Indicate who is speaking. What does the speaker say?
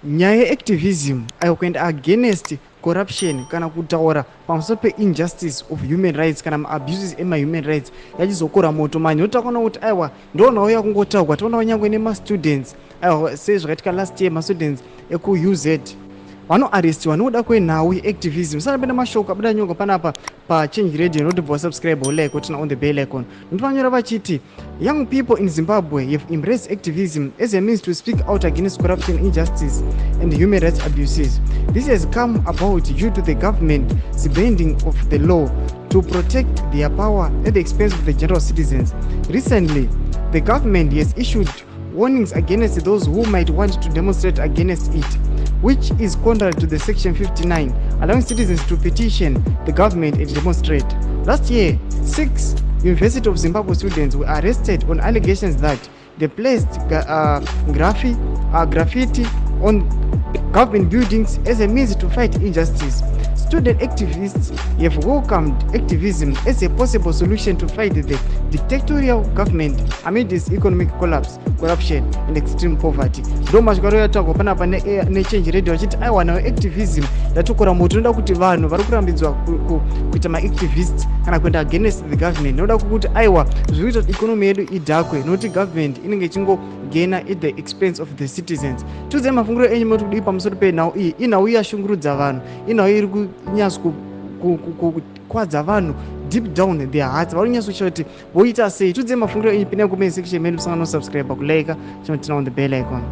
Speaker 1: nyaya yeactivism ayo kuenda against corruption kana kutaura pamusoro peinjustice of human rights kana maabuses emahuman rights yachizokora moto manje notakaona kuti aiwa ndoonawo yakungotaurwa taonawo nyangwe nemastudents aiwa sezvakaitika last year mastudents ekuuz vanoarestiwa nokuda kwenhau yeactivism. Sanapenda mashoko abuda nyongo panapa pachange radio notibva subscribe like kotina on the bell icon notipanyora vachiti young people in Zimbabwe have embraced activism as a means to speak out against corruption, injustice and human rights abuses. This has come about due to the government's bending of the law to protect their power at the expense of the general citizens. Recently, the government has issued warnings against those who might want to demonstrate against it, which is contrary to the Section 59, allowing citizens to petition the government and demonstrate. Last year, 6 University of Zimbabwe students were arrested on allegations that they placed graffiti on government buildings as a means to fight injustice. Student activists have welcomed activism as a possible solution to fight the dictatorial government amid this economic collapse, corruption and extreme poverty. Ndoma zvakaroyataurwa panapa nechange radio vachiti aiwa nayo activism yatokora moto inoda kuti vanhu vari kurambidzwa kuita maactivists kana kuenda against the government noda kuti aiwa zviri kuita kuti ikonomi yedu idhakwe nokuti government inenge ichingogena at the expense of the citizens. Tiudzai mafungiro enyu moti kudii pamusoro penhau iyi. Inhau yashungurudza vanhu, inhau iri kunyatsa kukwadza vanhu deep down their hearts. Vari kunyatsoshaya kuti voita sei. Tiudzai mafungiro enyu pinai comment section menu, musangano subscribe kulike chinotina on the bell icon.